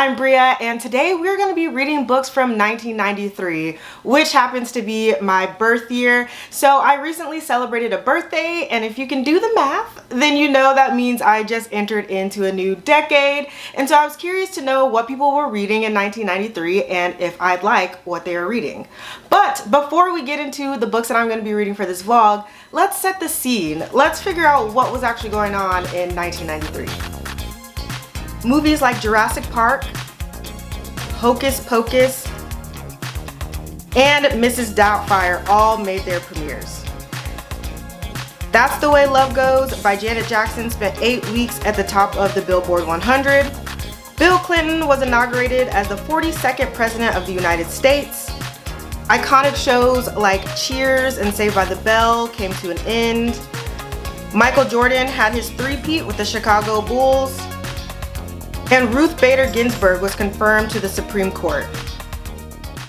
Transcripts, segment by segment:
I'm Brea, and today we're going to be reading books from 1993, which happens to be my birth year. So I recently celebrated a birthday, and if you can do the math, then you know that means I just entered into a new decade. And so I was curious to know what people were reading in 1993 and if I'd like what they were reading. But before we get into the books that I'm going to be reading for this vlog, let's set the scene. Let's figure out what was actually going on in 1993. Movies like Jurassic Park, Hocus Pocus, and Mrs. Doubtfire all made their premieres. That's the Way Love Goes by Janet Jackson spent 8 weeks at the top of the Billboard 100. Bill Clinton was inaugurated as the 42nd President of the United States. Iconic shows like Cheers and Saved by the Bell came to an end. Michael Jordan had his three-peat with the Chicago Bulls. And Ruth Bader Ginsburg was confirmed to the Supreme Court.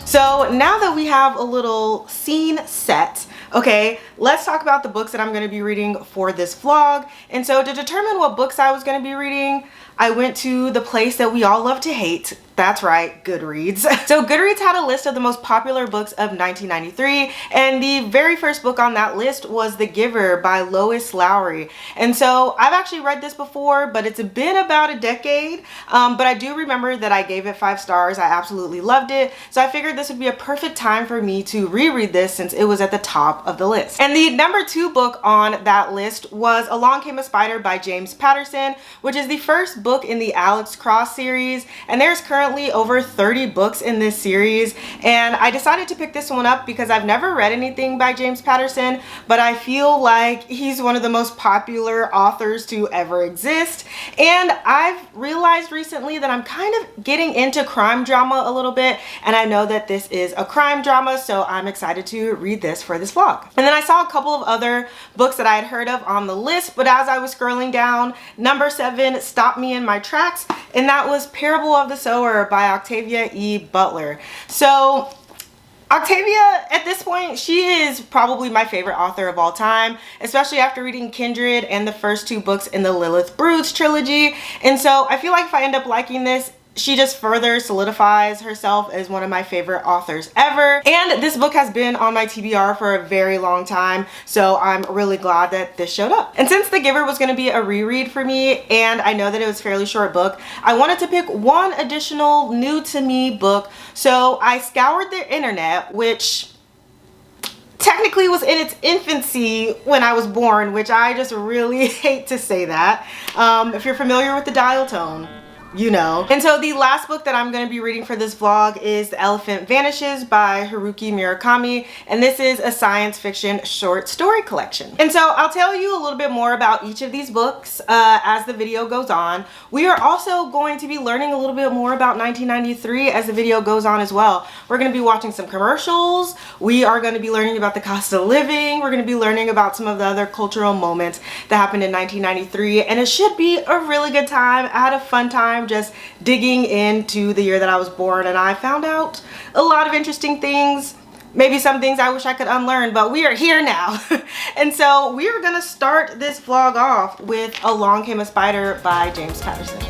So now that we have a little scene set, okay, let's talk about the books that I'm going to be reading for this vlog. And so to determine what books I was going to be reading, I went to the place that we all love to hate. That's right, Goodreads. So Goodreads had a list of the most popular books of 1993, and the very first book on that list was The Giver by Lois Lowry. And so I've actually read this before, but it's been about a decade, but I do remember that I gave it 5 stars. I absolutely loved it. So I figured this would be a perfect time for me to reread this since it was at the top of the list. And the number 2 book on that list was Along Came a Spider by James Patterson, which is the first book in the Alex Cross series, and there's currently over 30 books in this series, and I decided to pick this one up because I've never read anything by James Patterson, but I feel like he's one of the most popular authors to ever exist. And I've realized recently that I'm kind of getting into crime drama a little bit, and I know that this is a crime drama, so I'm excited to read this for this vlog. And then I saw a couple of other books that I had heard of on the list, but as I was scrolling down, number 7 stopped me in my tracks, and that was Parable of the Sower by Octavia E. Butler. So Octavia, at this point, she is probably my favorite author of all time, especially after reading Kindred and the first 2 books in the Lilith Broods trilogy. And so I feel like if I end up liking this, she just further solidifies herself as one of my favorite authors ever. And this book has been on my TBR for a very long time, so I'm really glad that this showed up. And since The Giver was going to be a reread for me, and I know that it was a fairly short book, I wanted to pick one additional new to me book. So I scoured the internet, which technically was in its infancy when I was born, which I just really hate to say that. If you're familiar with the dial tone, you know. And so the last book that I'm going to be reading for this vlog is The Elephant Vanishes by Haruki Murakami, and this is a science fiction short story collection. And so I'll tell you a little bit more about each of these books as the video goes on. We are also going to be learning a little bit more about 1993 as the video goes on as well. We're going to be watching some commercials. We are going to be learning about the cost of living. We're going to be learning about some of the other cultural moments that happened in 1993, and it should be a really good time. I had a fun time just digging into the year that I was born, and I found out a lot of interesting things, maybe some things I wish I could unlearn, but we are here now. And so we are gonna start this vlog off with Along Came a Spider by James Patterson.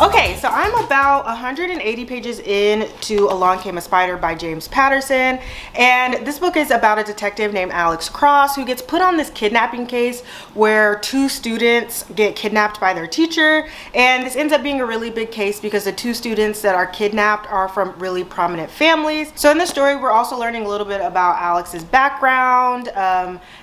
Okay, so I'm about 180 pages in to Along Came a Spider by James Patterson, and this book is about a detective named Alex Cross who gets put on this kidnapping case where 2 students get kidnapped by their teacher, and this ends up being a really big case because the 2 students that are kidnapped are from really prominent families. So in this story, we're also learning a little bit about Alex's background,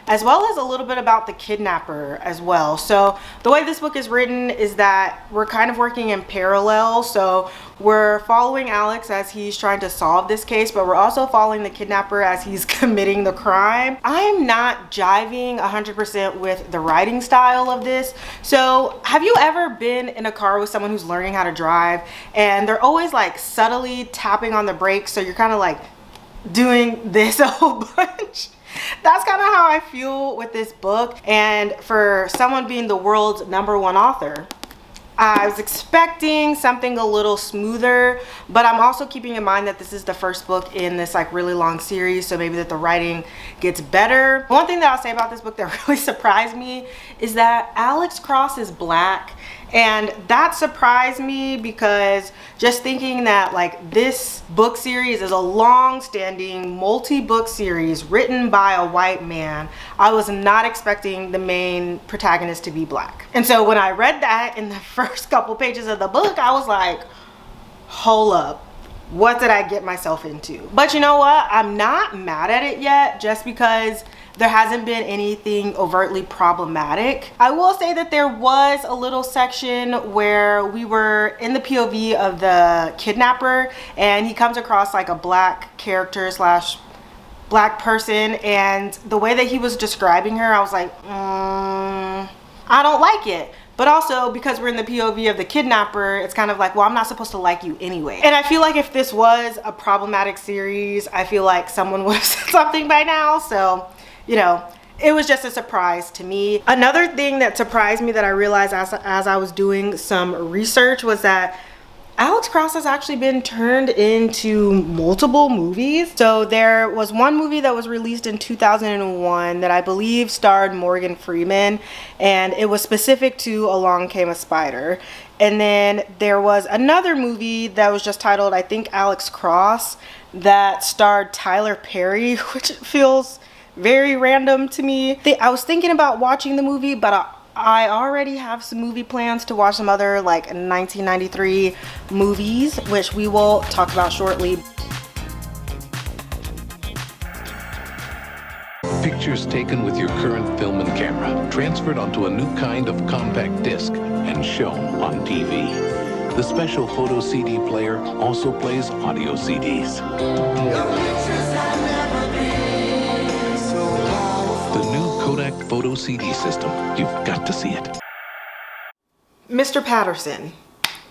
as well as a little bit about the kidnapper as well. So the way this book is written is that we're kind of working in parallel. So we're following Alex as he's trying to solve this case, but we're also following the kidnapper as he's committing the crime. I'm not jiving 100% with the writing style of this. So have you ever been in a car with someone who's learning how to drive and they're always like subtly tapping on the brakes, so you're kind of like doing this a whole bunch? That's kind of how I feel with this book. And for someone being the world's #1 author, I was expecting something a little smoother, but I'm also keeping in mind that this is the first book in this like really long series, so maybe that the writing gets better. One thing that I'll say about this book that really surprised me is that Alex Cross is Black. And that surprised me because just thinking that like this book series is a long-standing multi-book series written by a white man, I was not expecting the main protagonist to be Black. And so when I read that in the first couple pages of the book, I was like, hold up. What did I get myself into? But you know what? I'm not mad at it yet just because there hasn't been anything overtly problematic. I will say that there was a little section where we were in the POV of the kidnapper and he comes across like a Black character slash Black person, and the way that he was describing her, I was like, I don't like it. But also because we're in the POV of the kidnapper, it's kind of like, well, I'm not supposed to like you anyway. And I feel like if this was a problematic series, I feel like someone would have said something by now. So, you know, it was just a surprise to me. Another thing that surprised me that I realized as I was doing some research was that Alex Cross has actually been turned into multiple movies. So there was one movie that was released in 2001 that I believe starred Morgan Freeman, and it was specific to Along Came a Spider. And then there was another movie that was just titled, I think, Alex Cross, that starred Tyler Perry, which feels very random to me. I was thinking about watching the movie, but I already have some movie plans to watch some other like 1993 movies, which we will talk about shortly. Pictures taken with your current film and camera, transferred onto a new kind of compact disc and shown on TV. The special photo CD player also plays audio CDs. The new Kodak Photo CD system. You've got to see it. Mr. Patterson,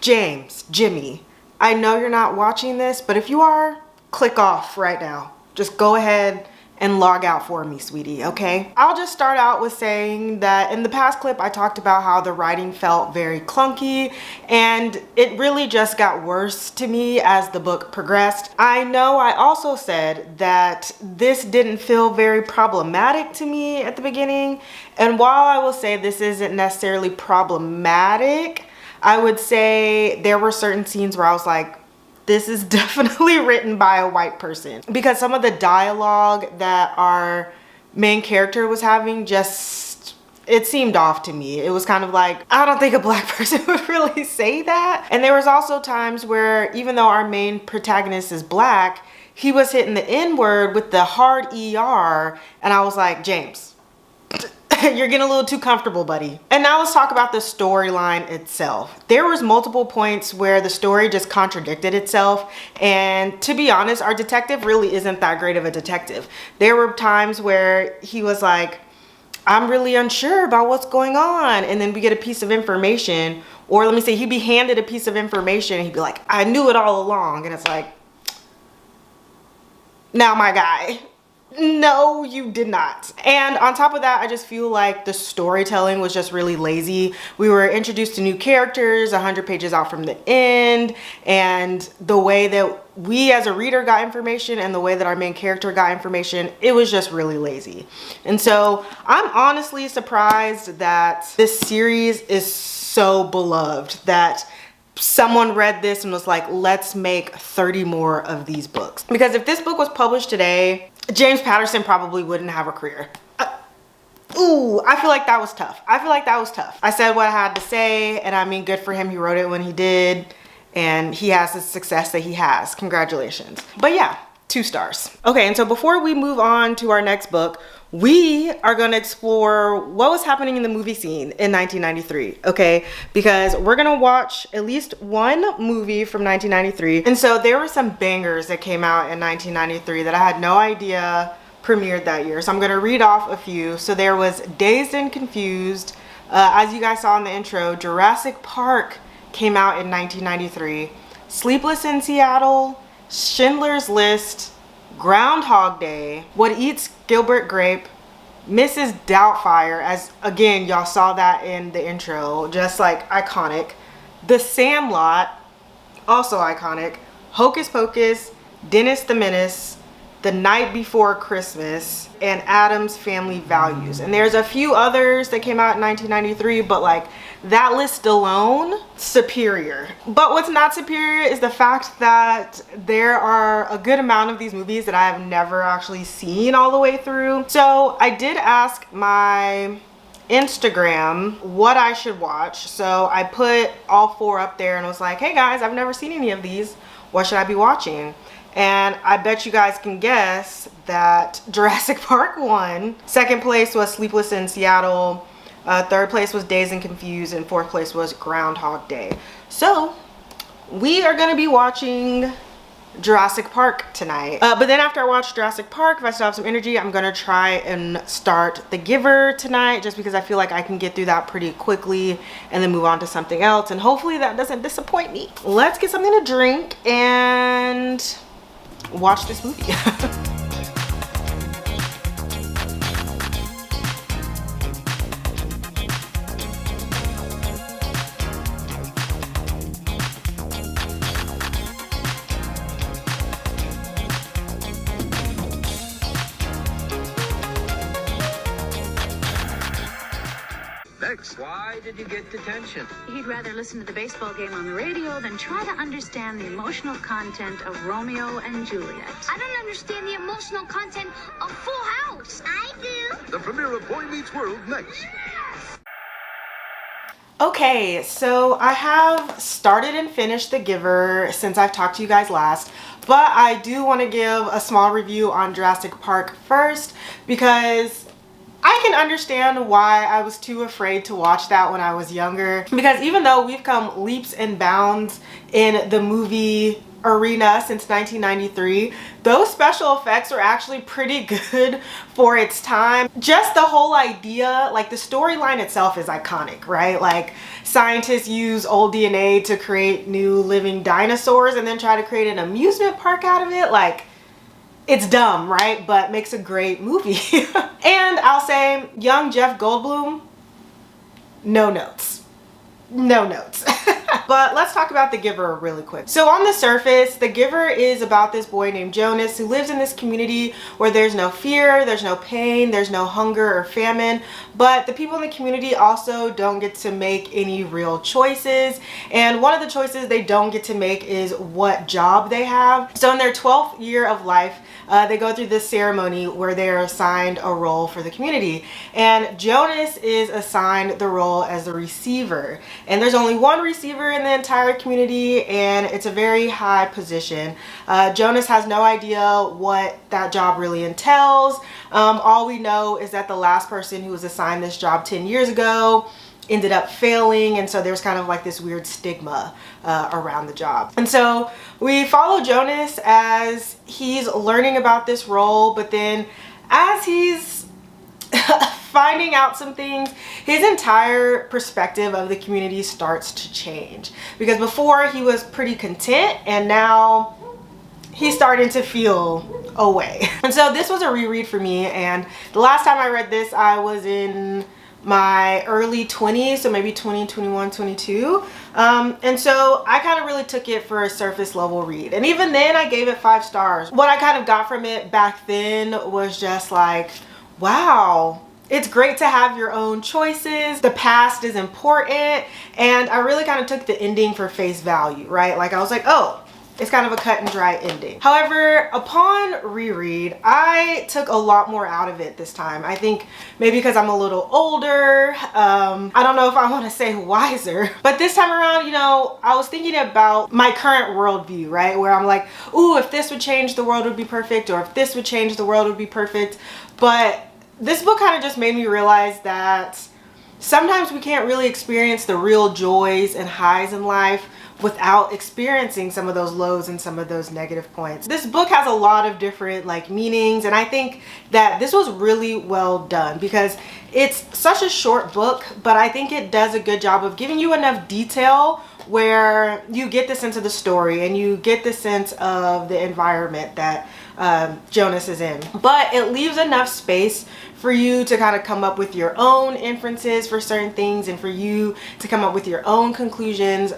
James, Jimmy, I know you're not watching this, but if you are, click off right now. Just go ahead and log out for me, sweetie, okay? I'll just start out with saying that in the past clip, I talked about how the writing felt very clunky, and it really just got worse to me as the book progressed. I know I also said that this didn't feel very problematic to me at the beginning, and while I will say this isn't necessarily problematic, I would say there were certain scenes where I was like, this is definitely written by a white person, because some of the dialogue that our main character was having it seemed off to me. It was kind of like, I don't think a Black person would really say that. And there was also times where even though our main protagonist is Black, he was hitting the N-word with the hard ER, and I was like, James, you're getting a little too comfortable, buddy. And now let's talk about the storyline itself. There was multiple points where the story just contradicted itself. And to be honest, our detective really isn't that great of a detective. There were times where he was like, I'm really unsure about what's going on. And then we get a piece of information, or let me say he'd be handed a piece of information and he'd be like, I knew it all along. And it's like, now my guy, no, you did not. And on top of that, I just feel like the storytelling was just really lazy. We were introduced to new characters 100 pages out from the end, and the way that we as a reader got information and the way that our main character got information, it was just really lazy. And so I'm honestly surprised that this series is so beloved that someone read this and was like, let's make 30 more of these books. Because if this book was published today, James Patterson probably wouldn't have a career. Ooh, I feel like that was tough. I said what I had to say, and I mean, good for him. He wrote it when he did, and he has the success that he has. Congratulations. But yeah, 2 stars. Okay, and so before we move on to our next book, we are going to explore what was happening in the movie scene in 1993, okay? Because we're going to watch at least one movie from 1993. And so there were some bangers that came out in 1993 that I had no idea premiered that year. So I'm going to read off a few. So there was Dazed and Confused. As you guys saw in the intro, Jurassic Park came out in 1993. Sleepless in Seattle, Schindler's List, Groundhog Day, What Eats Gilbert Grape, Mrs. Doubtfire, as again y'all saw that in the intro, just like iconic. The Sandlot, also iconic, Hocus Pocus, Dennis the Menace, The Night Before Christmas, and Addams Family Values. And there's a few others that came out in 1993, but like that list alone, superior. But what's not superior is the fact that there are a good amount of these movies that I have never actually seen all the way through. So I did ask my Instagram what I should watch. So I put all 4 up there and was like, hey guys, I've never seen any of these. What should I be watching? And I bet you guys can guess that Jurassic Park won. Second place was Sleepless in Seattle. Third place was Dazed and Confused. And fourth place was Groundhog Day. So we are gonna be watching Jurassic Park tonight. But then after I watch Jurassic Park, if I still have some energy, I'm gonna try and start The Giver tonight, just because I feel like I can get through that pretty quickly and then move on to something else, and hopefully that doesn't disappoint me. Let's get something to drink and watch this movie. Why did you get detention? He'd rather listen to the baseball game on the radio than try to understand the emotional content of Romeo and Juliet. I don't understand the emotional content of Full House. I do. The premiere of Boy Meets World next. Okay, so I have started and finished The Giver since I've talked to you guys last, but I do want to give a small review on Jurassic Park first, because I can understand why I was too afraid to watch that when I was younger, because even though we've come leaps and bounds in the movie arena since 1993, those special effects are actually pretty good for its time. Just the whole idea, like the storyline itself is iconic, right? Like scientists use old DNA to create new living dinosaurs and then try to create an amusement park out of it. Like, it's dumb, right? But makes a great movie. And I'll say, young Jeff Goldblum, no notes. No notes. But let's talk about The Giver really quick. So on the surface, The Giver is about this boy named Jonas who lives in this community where there's no fear, there's no pain, there's no hunger or famine, but the people in the community also don't get to make any real choices. And one of the choices they don't get to make is what job they have. So in their 12th year of life, they go through this ceremony where they're assigned a role for the community. And Jonas is assigned the role as the receiver. And there's only one receiver in the entire community, and it's a very high position. Jonas has no idea what that job really entails. All we know is that the last person who was assigned this job 10 years ago ended up failing, and so there's kind of like this weird stigma around the job. And so we follow Jonas as he's learning about this role, but then as he's finding out some things, his entire perspective of the community starts to change. Because before he was pretty content, and now he's starting to feel away. And so this was a reread for me, and the last time I read this I was in my early 20s, so maybe 20, 21, 22. And so I kind of really took it for a surface level read. And even then I gave it 5 stars. What I kind of got from it back then was just like, wow, it's great to have your own choices. The past is important. And I really kind of took the ending for face value, right? Like I was like, oh, it's kind of a cut and dry ending. However, upon reread, I took a lot more out of it this time. I think maybe because I'm a little older. I don't know if I want to say wiser, but this time around, you know, I was thinking about my current worldview, right? Where I'm like, ooh, if this would change, the world would be perfect, or if this would change, the world would be perfect. But this book kind of just made me realize that sometimes we can't really experience the real joys and highs in life without experiencing some of those lows and some of those negative points. This book has a lot of different like meanings, and I think that this was really well done because it's such a short book, but I think it does a good job of giving you enough detail where you get the sense of the story and you get the sense of the environment that Jonas is in. But it leaves enough space for you to kind of come up with your own inferences for certain things and for you to come up with your own conclusions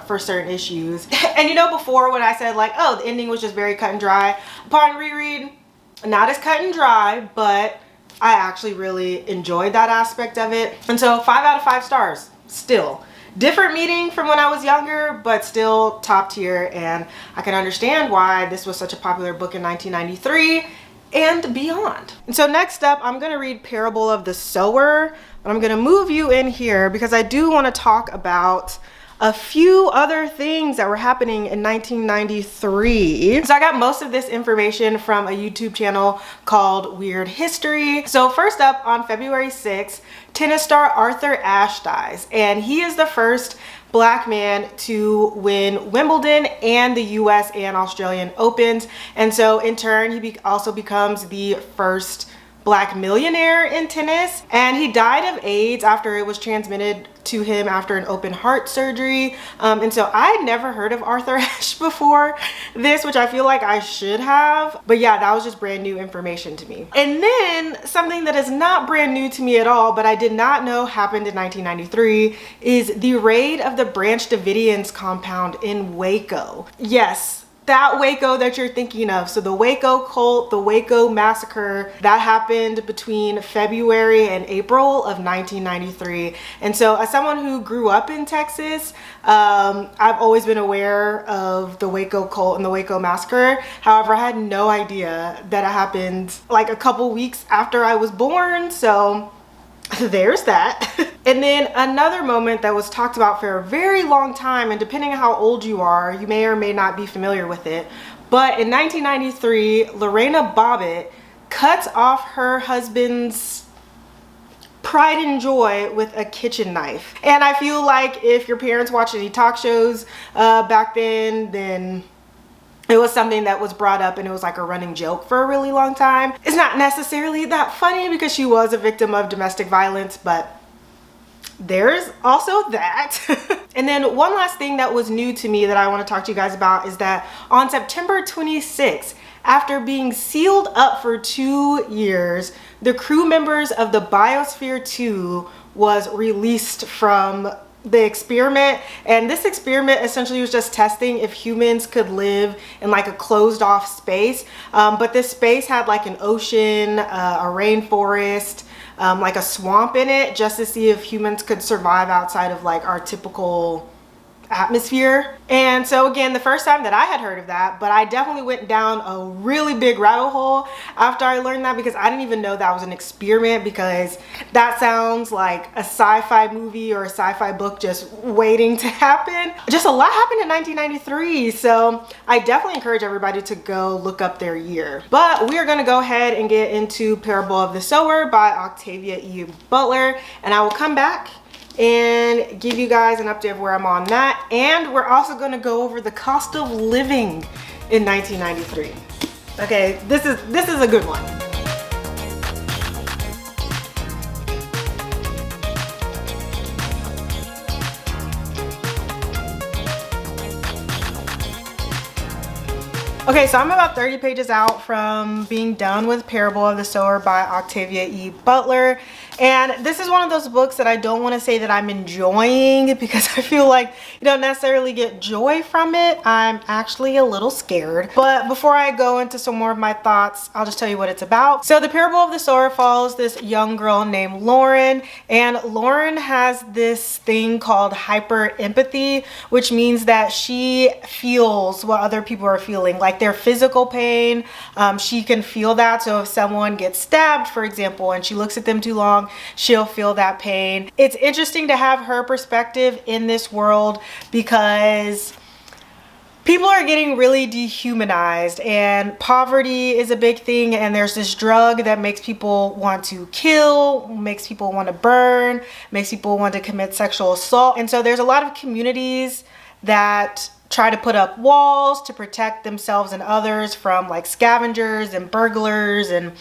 for certain issues. And you know, before when I said like, oh, the ending was just very cut and dry, upon reread, not as cut and dry, but I actually really enjoyed that aspect of it. And so 5 out of 5 stars still. Different meaning from when I was younger, but still top tier, and I can understand why this was such a popular book in 1993 and beyond. And so next up, I'm gonna read Parable of the Sower, but I'm gonna move you in here because I do wanna talk about a few other things that were happening in 1993. So I got most of this information from a YouTube channel called Weird History. So first up, on February 6th, tennis star Arthur Ashe dies, and he is the first Black man to win Wimbledon and the US and Australian Opens. And so in turn, he also becomes the first Black millionaire in tennis, and he died of AIDS after it was transmitted to him after an open heart surgery. And so I had never heard of Arthur Ashe before this, which I feel like I should have, but yeah, that was just brand new information to me. And then something that is not brand new to me at all, but I did not know happened in 1993, is the raid of the Branch Davidians compound in Waco. Yes, that Waco that you're thinking of. So the Waco cult, the Waco massacre, that happened between February and April of 1993. And so as someone who grew up in Texas, I've always been aware of the Waco cult and the Waco massacre. However, I had no idea that it happened like a couple weeks after I was born. So there's that. And then another moment that was talked about for a very long time, and depending on how old you are, you may or may not be familiar with it, but in 1993, Lorena Bobbitt cuts off her husband's pride and joy with a kitchen knife. And I feel like if your parents watched any talk shows back then it was something that was brought up and it was like a running joke for a really long time. It's not necessarily that funny because she was a victim of domestic violence, but there's also that. And then one last thing that was new to me that I want to talk to you guys about is that on September 26th, after being sealed up for 2 years, the crew members of the Biosphere 2 was released from the experiment. And this experiment essentially was just testing if humans could live in like a closed off space, but this space had like an ocean, a rainforest, like a swamp in it, just to see if humans could survive outside of like our typical atmosphere. And so again, the first time that I had heard of that, but I definitely went down a really big rabbit hole after I learned that, because I didn't even know that was an experiment, because that sounds like a sci-fi movie or a sci-fi book just waiting to happen. Just a lot happened in 1993, so I definitely encourage everybody to go look up their year. But we are going to go ahead and get into Parable of the Sower by Octavia E. Butler, and I will come back and give you guys an update of where I'm on that. And we're also going to go over the cost of living in 1993. Okay, this is a good one. Okay, so I'm about 30 pages out from being done with Parable of the Sower by Octavia E. Butler. And this is one of those books that I don't want to say that I'm enjoying, because I feel like you don't necessarily get joy from it. I'm actually a little scared. But before I go into some more of my thoughts, I'll just tell you what it's about. So the Parable of the Sower follows this young girl named Lauren, and Lauren has this thing called hyper empathy, which means that she feels what other people are feeling, like their physical pain. She can feel that. So if someone gets stabbed, for example, and she looks at them too long, she'll feel that pain. It's interesting to have her perspective in this world, because people are getting really dehumanized, and poverty is a big thing, and there's this drug that makes people want to kill, makes people want to burn, makes people want to commit sexual assault. And so there's a lot of communities that try to put up walls to protect themselves and others from like scavengers and burglars and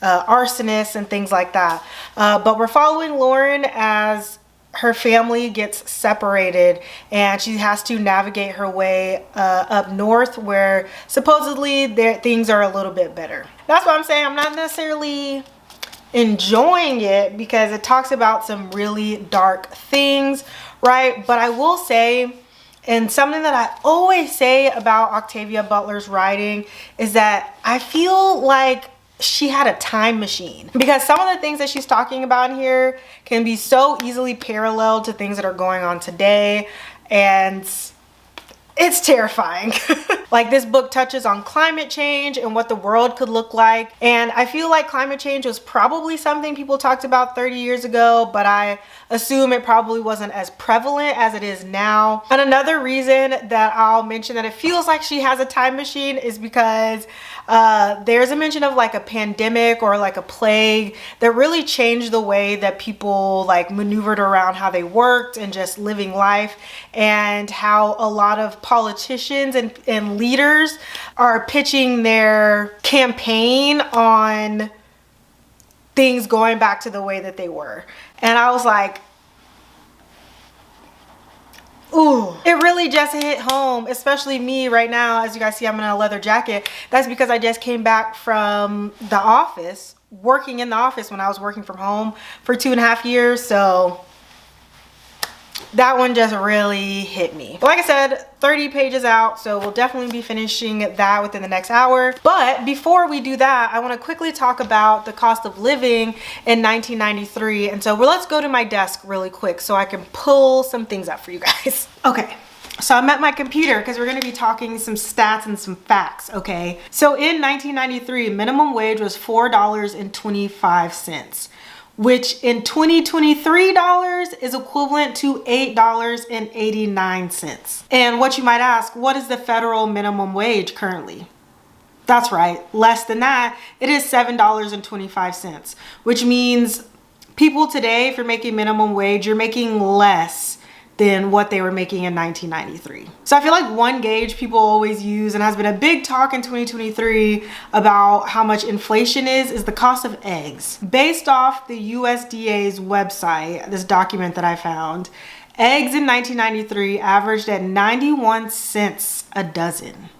arsonists and things like that. But we're following Lauren as her family gets separated, and she has to navigate her way up north, where supposedly things are a little bit better. That's what I'm saying. I'm not necessarily enjoying it because it talks about some really dark things, right? But I will say, and something that I always say about Octavia Butler's writing is that I feel like she had a time machine, because some of the things that she's talking about in here can be so easily paralleled to things that are going on today, and it's terrifying. Like, this book touches on climate change and what the world could look like. And I feel like climate change was probably something people talked about 30 years ago, but I assume it probably wasn't as prevalent as it is now. And another reason that I'll mention that it feels like she has a time machine is because there's a mention of like a pandemic or like a plague that really changed the way that people like maneuvered around how they worked and just living life, and how a lot of politicians and leaders are pitching their campaign on things going back to the way that they were. And I was like, ooh, it really just hit home, especially me right now. As you guys see, I'm in a leather jacket. That's because I just came back from the office, working in the office when I was working from home for 2.5 years. So that one just really hit me. But like I said, 30 pages out, so we'll definitely be finishing that within the next hour. But before we do that, I want to quickly talk about the cost of living in 1993. And so let's go to my desk really quick so I can pull some things up for you guys. Okay. So I'm at my computer because we're going to be talking some stats and some facts, okay? So in 1993, minimum wage was $4.25. which in 2023 dollars is equivalent to $8.89. And what you might ask, what is the federal minimum wage currently? That's right, less than that. It is $7.25, which means people today, if you're making minimum wage, you're making less than what they were making in 1993. So I feel like one gauge people always use, and has been a big talk in 2023 about how much inflation is the cost of eggs. Based off the USDA's website, this document that I found, eggs in 1993 averaged at 91 cents a dozen.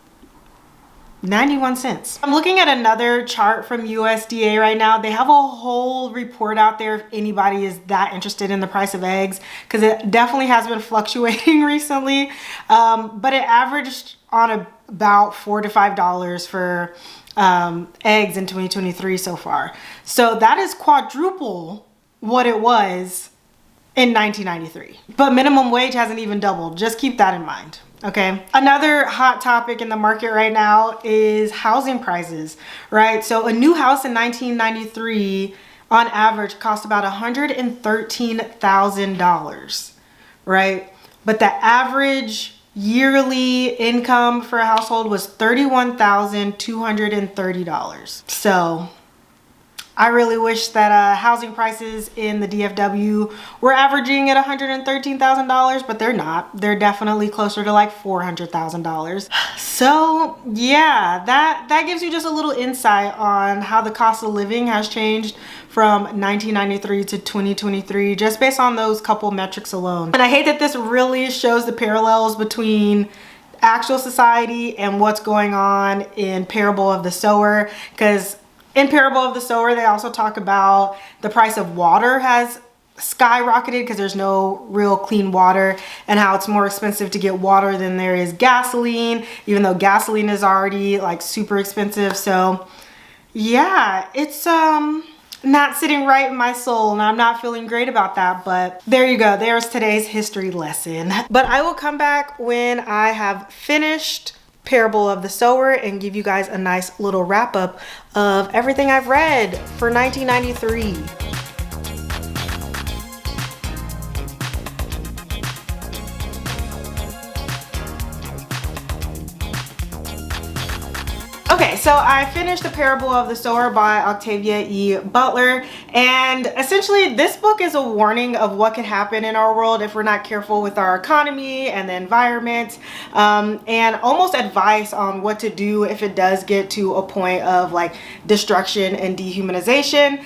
91 cents. I'm looking at another chart from USDA right now. They have a whole report out there if anybody is that interested in the price of eggs, because it definitely has been fluctuating recently. But it averaged on about $4 to $5 for eggs in 2023 so far. So that is quadruple what it was in 1993. But minimum wage hasn't even doubled. Just keep that in mind. Okay. Another hot topic in the market right now is housing prices, right? So a new house in 1993 on average cost about $113,000, right? But the average yearly income for a household was $31,230. So I really wish that housing prices in the DFW were averaging at $113,000, but they're not. They're definitely closer to like $400,000. So yeah, that gives you just a little insight on how the cost of living has changed from 1993 to 2023, just based on those couple metrics alone. And I hate that this really shows the parallels between actual society and what's going on in Parable of the Sower, because in Parable of the Sower, they also talk about the price of water has skyrocketed because there's no real clean water, and how it's more expensive to get water than there is gasoline, even though gasoline is already like super expensive. So yeah, it's not sitting right in my soul, and I'm not feeling great about that. But there you go. There's today's history lesson. But I will come back when I have finished Parable of the Sower and give you guys a nice little wrap up of everything I've read for 1993. Okay, so I finished The Parable of the Sower by Octavia E. Butler, and essentially this book is a warning of what could happen in our world if we're not careful with our economy and the environment, and almost advice on what to do if it does get to a point of like destruction and dehumanization.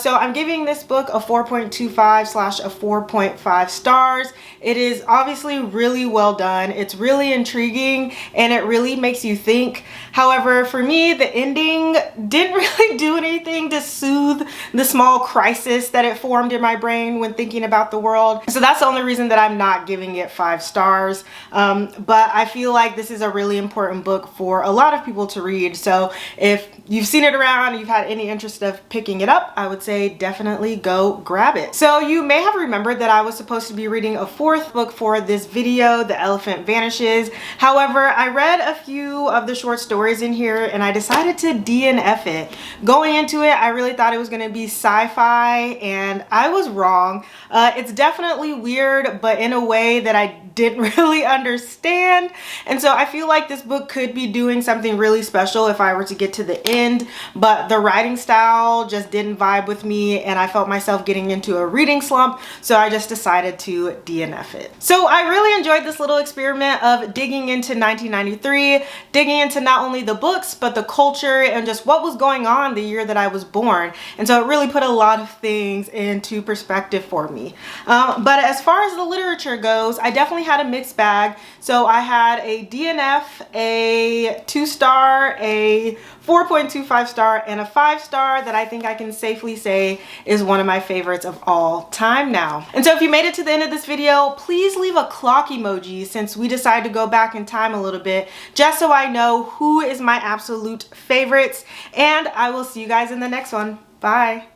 So I'm giving this book a 4.25/4.5 stars. It is obviously really well done. It's really intriguing and it really makes you think. However, for me, the ending didn't really do anything to soothe the small small crisis that it formed in my brain when thinking about the world. So that's the only reason that I'm not giving it 5 stars. But I feel like this is a really important book for a lot of people to read. So if you've seen it around, you've had any interest of picking it up, I would say definitely go grab it. So you may have remembered that I was supposed to be reading a 4th book for this video, The Elephant Vanishes. However, I read a few of the short stories in here and I decided to DNF it. Going into it, I really thought it was going to be sci-fi and I was wrong. It's definitely weird, but in a way that I didn't really understand. And so I feel like this book could be doing something really special if I were to get to the end, but the writing style just didn't vibe with me and I felt myself getting into a reading slump, so I just decided to DNF it. So I really enjoyed this little experiment of digging into 1993, digging into not only the books, but the culture and just what was going on the year that I was born. And so it really put a lot of things into perspective for me. But as far as the literature goes, I definitely had a mixed bag. So I had a DNF, a 2-star, a 4.25 star, and a 5-star that I think I can safely say is one of my favorites of all time now. And so if you made it to the end of this video, please leave a clock emoji since we decided to go back in time a little bit, just so I know who is my absolute favorites. And I will see you guys in the next one. Bye.